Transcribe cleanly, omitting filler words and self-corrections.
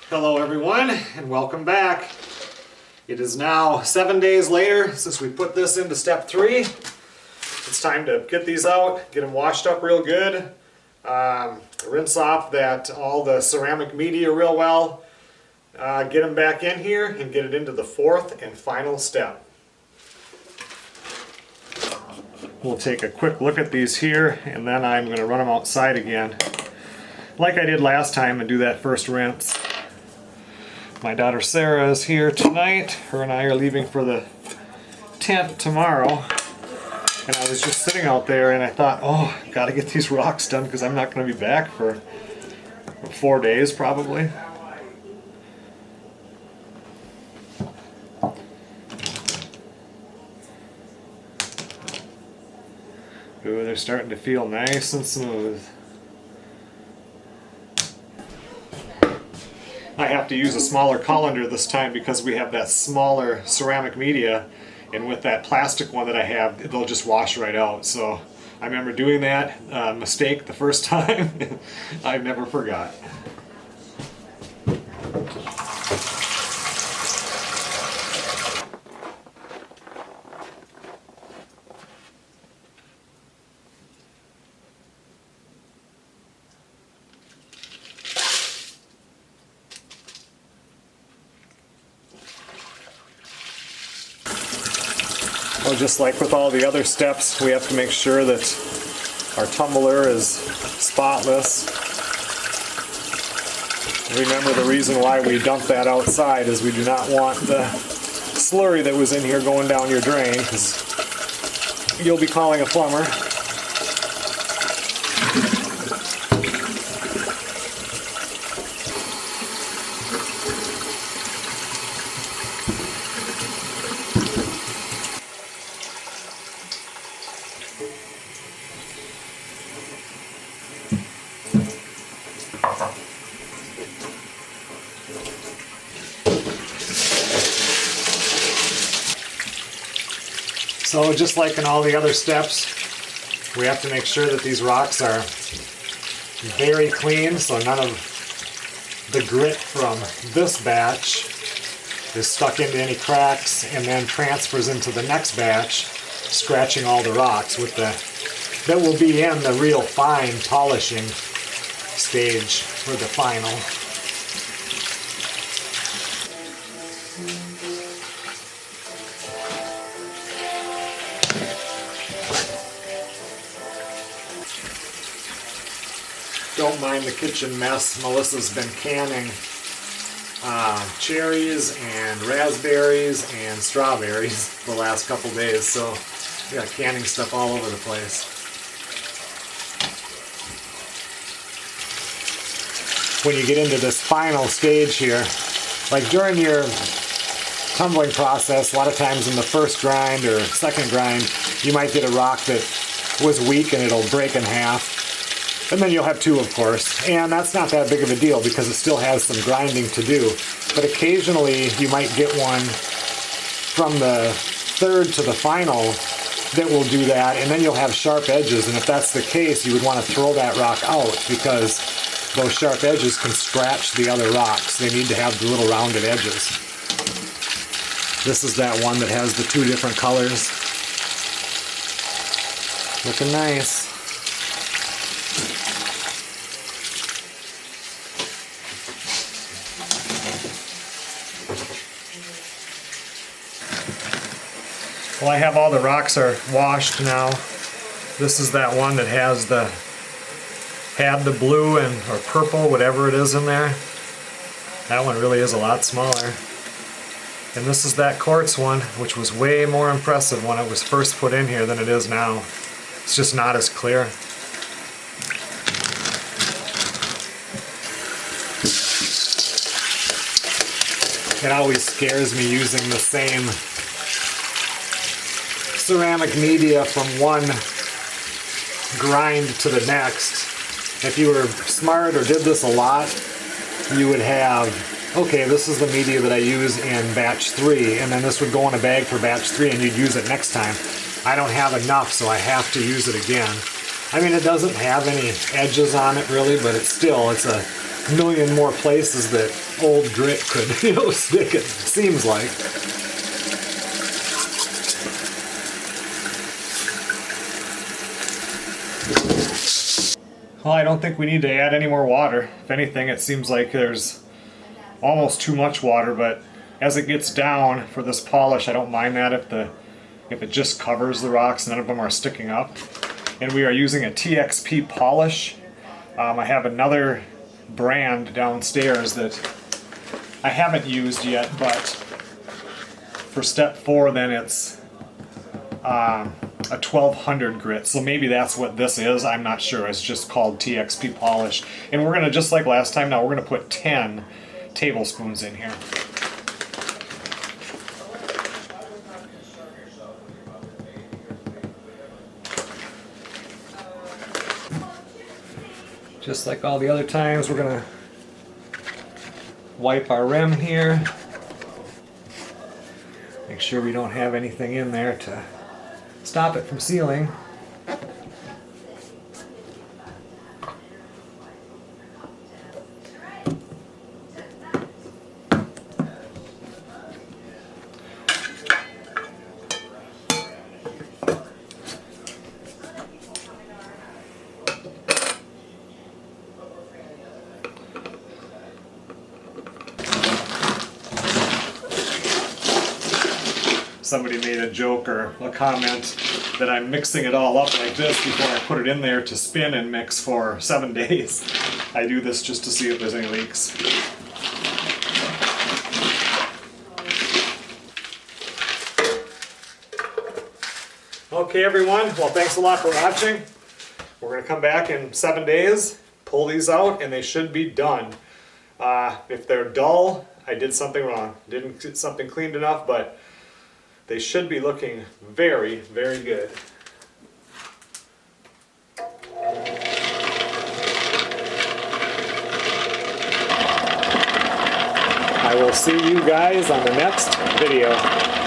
Hello everyone, and welcome back. It is now 7 days later since we put this into step 3. It's time to get these out, get them washed up real good, rinse off all the ceramic media real well, get them back in here and get it into the 4th and final step. We'll take a quick look at these here, and then I'm going to run them outside again like I did last time and do that first rinse. My daughter Sarah is here tonight. Her and I are leaving for the tent tomorrow. And I was just sitting out there and I thought, oh, gotta get these rocks done because I'm not going to be back for 4 days probably. Ooh, they're starting to feel nice and smooth. I have to use a smaller colander this time because we have that smaller ceramic media, and with that plastic one that I have, they'll just wash right out. So I remember doing that mistake the first time. I've never forgot. Well, just like with all the other steps, we have to make sure that our tumbler is spotless. Remember, the reason why we dump that outside is we do not want the slurry that was in here going down your drain, because you'll be calling a plumber. So just like in all the other steps, we have to make sure that these rocks are very clean so none of the grit from this batch is stuck into any cracks and then transfers into the next batch, scratching all the rocks that will be in the real fine polishing stage for the final. Don't mind the kitchen mess. Melissa's been canning cherries and raspberries and strawberries the last couple days, so we got canning stuff all over the place. When you get into this final stage here, like during your tumbling process, a lot of times in the first grind or second grind, you might get a rock that was weak and it'll break in half. And then you'll have two, of course, and that's not that big of a deal because it still has some grinding to do. But occasionally you might get one from the third to the final that will do that, and then you'll have sharp edges, and if that's the case, you would want to throw that rock out because those sharp edges can scratch the other rocks. They need to have the little rounded edges. This is that one that has the two different colors. Looking nice. Well, I have all the rocks are washed now. This is that one that had the blue or purple, whatever it is in there. That one really is a lot smaller. And this is that quartz one, which was way more impressive when it was first put in here than it is now. It's just not as clear. It always scares me using the same ceramic media from one grind to the next. If you were smart or did this a lot, you would have, okay, this is the media that I use in batch 3, and then this would go in a bag for batch 3 and you'd use it next time. I don't have enough, so I have to use it again. I mean, it doesn't have any edges on it really, but it's a million more places that old grit could, stick, it seems like. Well, I don't think we need to add any more water. If anything, it seems like there's almost too much water, but as it gets down for this polish, I don't mind that if it just covers the rocks, none of them are sticking up. And we are using a TXP Polish. I have another brand downstairs that I haven't used yet, but for step 4 then it's a 1200 grit, so maybe that's what this is. I'm not sure. It's just called TXP Polish. And we're gonna, just like last time, now we're gonna put 10 tablespoons in here. Just like all the other times, we're gonna wipe our rim here. Make sure we don't have anything in there to stop it from sealing. Somebody made a joke or a comment that I'm mixing it all up like this before I put it in there to spin and mix for 7 days. I do this just to see if there's any leaks. Okay everyone, well thanks a lot for watching. We're going to come back in 7 days, pull these out, and they should be done. If they're dull, I did something wrong. Didn't get something cleaned enough, but they should be looking very, very good. I will see you guys on the next video.